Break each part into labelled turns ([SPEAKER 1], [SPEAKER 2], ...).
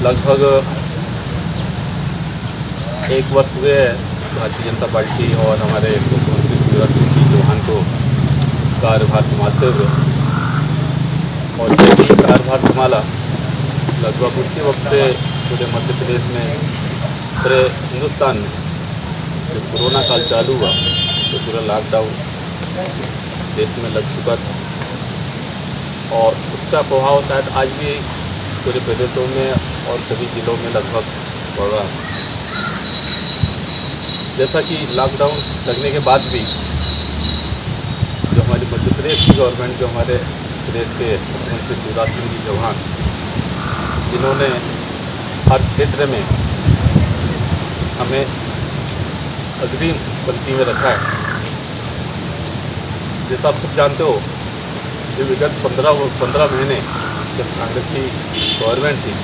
[SPEAKER 1] लगभग एक वर्ष हुए है भारतीय जनता पार्टी और हमारे मुख्यमंत्री शिवराज सिंह चौहान को कार्यभार संभालते हुए, और जैसे ही कार्यभार संभाला लगभग उसी वक्त से पूरे मध्य प्रदेश में, पूरे हिंदुस्तान में जब कोरोना काल चालू हुआ तो पूरा लॉकडाउन देश में लग चुका था और उसका प्रभाव शायद आज भी पूरे प्रदेशों में और सभी जिलों में लगभग पड़ रहा है। जैसा कि लॉकडाउन लगने के बाद भी जो हमारी मध्य प्रदेश की गवर्नमेंट, जो हमारे प्रदेश के मुख्यमंत्री शिवराज सिंह जी चौहान, जिन्होंने हर क्षेत्र में हमें अग्रिम पंक्ति में रखा है। जैसा आप सब जानते हो, जो विगत 15 महीने जब कांग्रेस की गवर्नमेंट थी,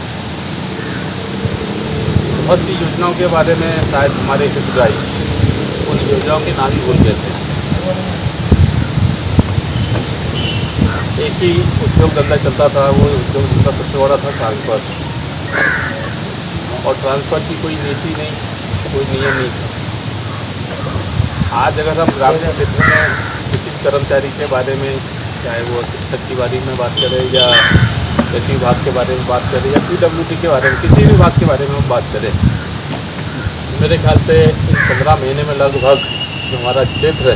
[SPEAKER 1] बहुत सी योजनाओं के बारे में शायद हमारे हितग्राही उन योजनाओं के नाम ही भूल गए थे। एक ही उद्योग धंधा चलता था, वो उद्योग धंधा सबसे बड़ा था ट्रांसपोर्ट, और ट्रांसपोर्ट की कोई नीति नहीं, कोई नियम नहीं था। आज अगर हम ग्रामीण क्षेत्र में किसी कर्मचारी के बारे में, चाहे वो शिक्षक के बारे में बात करें या कृषि विभाग के बारे में बात करें या PWD के बारे में, किसी भी विभाग के बारे में हम बात करें, मेरे ख्याल से इन 15 महीने में लगभग जो हमारा क्षेत्र है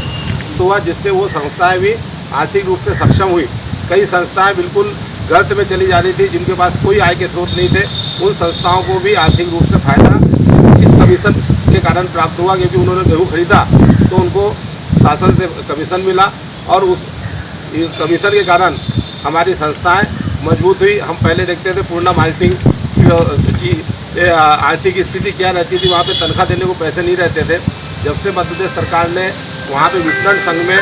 [SPEAKER 2] तो हुआ, जिससे वो संस्थाएं भी आर्थिक रूप से सक्षम हुई। कई संस्थाएं बिल्कुल गर्त में चली जा रही थी, जिनके पास कोई आय के स्रोत नहीं थे, उन संस्थाओं को भी आर्थिक रूप से फायदा इस कमीशन के कारण प्राप्त हुआ, क्योंकि उन्होंने गेहूँ खरीदा तो उनको शासन से कमीशन मिला और उस कमीशन के कारण हमारी संस्थाएं मजबूत हुई। हम पहले देखते थे पूर्णा मार्केटिंग की आर्थिक स्थिति क्या रहती थी, वहाँ पे तनख्वाह देने को पैसे नहीं रहते थे। जब से मध्य प्रदेश सरकार ने वहाँ पे विपणन संघ में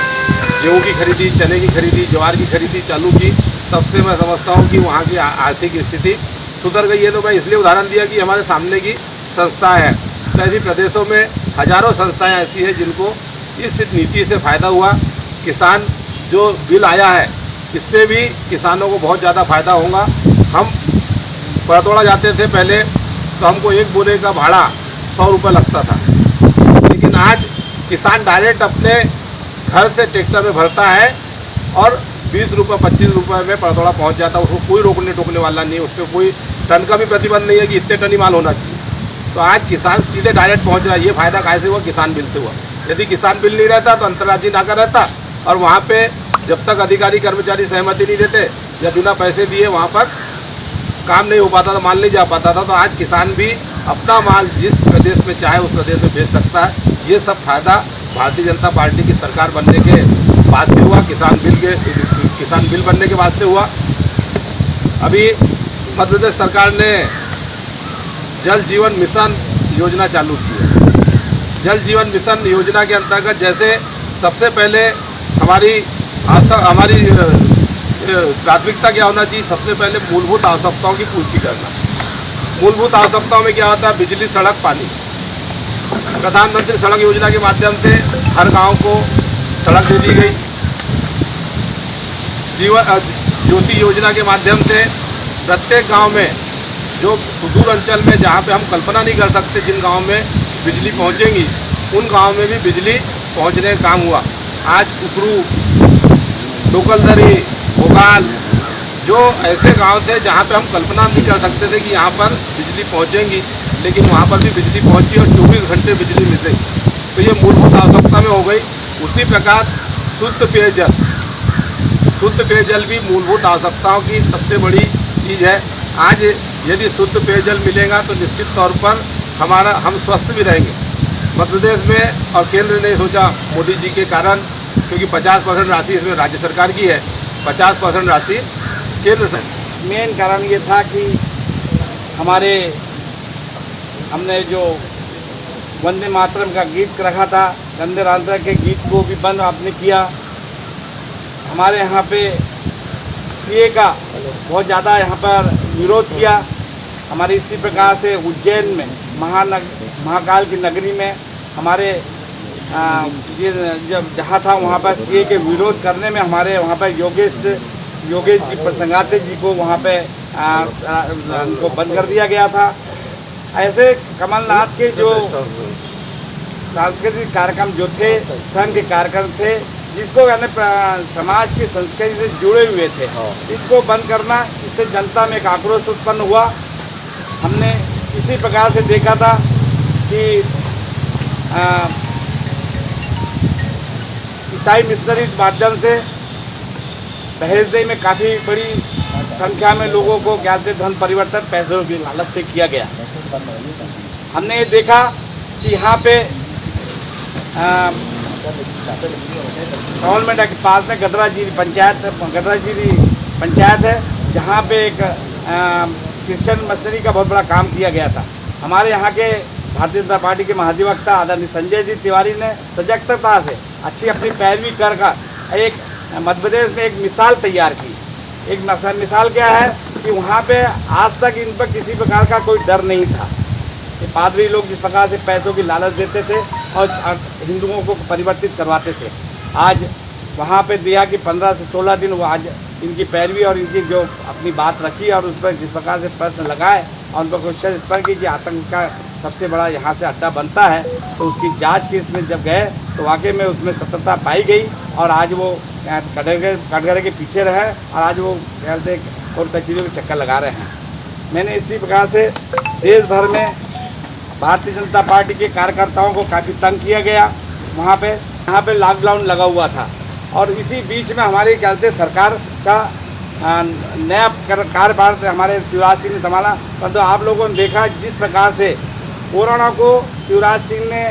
[SPEAKER 2] गेहूँ की खरीदी, चने की खरीदी, ज्वार की खरीदी चालू की, तब से मैं समझता हूँ कि वहाँ की आर्थिक स्थिति सुधर गई है। तो मैं इसलिए उदाहरण दिया कि हमारे सामने की संस्थाएँ हैं, तो ऐसी प्रदेशों में हजारों संस्थाएँ ऐसी हैं जिनको इस नीति से फ़ायदा हुआ। किसान जो बिल आया है, इससे भी किसानों को बहुत ज़्यादा फायदा होगा। हम परतोड़ा जाते थे पहले तो हमको एक बोरे का भाड़ा 100 रुपये लगता था, लेकिन आज किसान डायरेक्ट अपने घर से ट्रैक्टर में भरता है और 20 रुपये 25 रुपये में परतोड़ा पहुंच जाता है। उसको कोई रोकने टोकने वाला नहीं, उस पर कोई टन का भी प्रतिबंध नहीं है कि इतने टन ही माल होना चाहिए। तो आज किसान सीधे डायरेक्ट पहुँच रहा है। ये फायदा कैसे हुआ? किसान बिल से हुआ। यदि किसान बिल नहीं रहता तो अंतर्राज्यीय नाका रहता और वहाँ पे जब तक अधिकारी कर्मचारी सहमति नहीं देते या बिना पैसे दिए वहाँ पर काम नहीं हो पाता था, माल नहीं जा पाता था। तो आज किसान भी अपना माल जिस प्रदेश में चाहे उस प्रदेश में बेच सकता है। ये सब फायदा भारतीय जनता पार्टी की सरकार बनने के बाद से हुआ, किसान बिल बनने के बाद से हुआ। अभी मध्य प्रदेश सरकार ने जल जीवन मिशन योजना चालू की है। जल जीवन मिशन योजना के अंतर्गत जैसे सबसे पहले हमारी प्राथमिकता क्या होना चाहिए? सबसे पहले मूलभूत आवश्यकताओं की पूर्ति करना। मूलभूत आवश्यकताओं में क्या होता है? बिजली, सड़क, पानी। प्रधानमंत्री सड़क योजना के माध्यम से हर गांव को सड़क दे दी गई। जीवन ज्योति योजना के माध्यम से प्रत्येक गांव में, जो सुदूर अंचल में जहां पे हम कल्पना नहीं कर सकते जिन गांव में बिजली पहुंचेंगी, उन गांव में भी बिजली पहुंचने का काम हुआ। आज कुकरू, टोकलदरी, भोपाल, जो ऐसे गांव थे जहां पे हम कल्पना नहीं कर सकते थे कि यहाँ पर बिजली पहुंचेंगी, लेकिन वहाँ पर भी बिजली पहुंची और 24 घंटे बिजली मिल रही। तो ये मूलभूत आवश्यकता में हो गई। उसी प्रकार शुद्ध पेयजल, शुद्ध पेयजल भी मूलभूत आवश्यकताओं की सबसे बड़ी चीज़ है। आज यदि शुद्ध पेयजल मिलेगा तो निश्चित तौर पर हम स्वस्थ भी रहेंगे। मध्य प्रदेश में और केंद्र ने सोचा मोदी जी के कारण, क्योंकि 50% राशि इसमें राज्य सरकार की है, 50% राशि केंद्र से।
[SPEAKER 3] मेन कारण ये था कि हमने जो वंदे मातरम का गीत रखा था, वंदे मातरम के गीत को भी बंद आपने किया। हमारे यहाँ पे सीए का बहुत ज़्यादा यहाँ पर विरोध किया। हमारे इसी प्रकार से उज्जैन में महाकाल की नगरी में हमारे जहाँ था वहाँ पर सीए के विरोध करने में हमारे वहाँ पर योगेश जी प्रसंगाते जी को वहाँ पे उनको बंद कर दिया गया था। ऐसे कमलनाथ के जो सांस्कृतिक कार्यक्रम जो थे, संघ के कार्यक्रम थे, जिसको यानी समाज की संस्कृति से जुड़े हुए थे, इसको बंद करना, इससे जनता में एक आक्रोश उत्पन्न हुआ। हमने इसी प्रकार से देखा था कि ईसाई मिशनरी माध्यम से बहेसदेई में काफ़ी बड़ी संख्या में लोगों को क्या थे धन परिवर्तन पैसों की लालच से किया गया। हमने ये देखा कि यहाँ पे गवर्नमेंट के पास में गदराजीरी पंचायत है, जहाँ पे एक क्रिश्चियन मशीनरी का बहुत बड़ा काम किया गया था। हमारे यहाँ के भारतीय जनता पार्टी के महाधिवक्ता आदरणीय संजय जी तिवारी ने सजगता से अच्छी अपनी पैरवी कर एक मध्य प्रदेश में एक मिसाल तैयार की। एक मिसाल क्या है कि वहाँ पे आज तक इन पर किसी प्रकार का कोई डर नहीं था। ये पादरी लोग जिस प्रकार से पैसों की लालच देते थे और हिंदुओं को परिवर्तित करवाते थे, आज वहाँ पे दिया कि 15 से 16 दिन वो आज इनकी पैरवी और इनकी जो अपनी बात रखी और उस पर जिस प्रकार से प्रश्न लगाए और उन पर क्वेश्चन इस पर कि आतंक का सबसे बड़ा यहाँ से अड्डा बनता है, तो उसकी जांच के इसमें जब गए तो वाकई में उसमें सत्यता पाई गई और आज वो कटघरे के पीछे रहे और आज वो कहते कोर्ट कचहरियों के चक्कर लगा रहे हैं। मैंने इसी प्रकार से देश भर में भारतीय जनता पार्टी के कार्यकर्ताओं को काफ़ी तंग किया गया। यहाँ पे लॉकडाउन लगा हुआ था और इसी बीच में हमारे कहते सरकार का नया कार्यभार हमारे शिवराज सिंह ने संभाला, परंतु आप लोगों ने देखा जिस प्रकार से कोरोना को शिवराज सिंह ने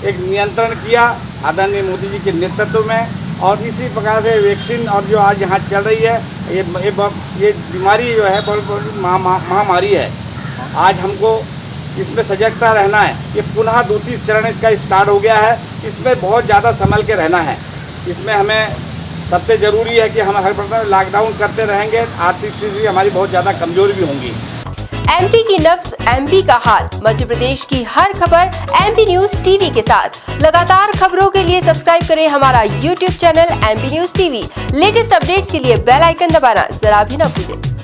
[SPEAKER 3] एक नियंत्रण किया आदरणीय मोदी जी के नेतृत्व में, और इसी प्रकार से वैक्सीन और जो आज यहाँ चल रही है ये बीमारी जो है बहुत बड़ी महामारी है। आज हमको इसमें सजगता रहना है। ये पुनः दूसरी चरण इसका स्टार्ट हो गया है, इसमें बहुत ज़्यादा संभल के रहना है। इसमें हमें सबसे ज़रूरी है कि हम हर प्रकार लॉकडाउन करते रहेंगे, आर्थिक स्थिति हमारी बहुत ज़्यादा कमजोर भी होंगी।
[SPEAKER 4] एमपी की नब्ज, एमपी का हाल, मध्य प्रदेश की हर खबर एमपी न्यूज टीवी के साथ। लगातार खबरों के लिए सब्सक्राइब करें हमारा YouTube channel MP news TV. Latest updates के लिए बेल आइकन दबाना जरा भी न भूलें।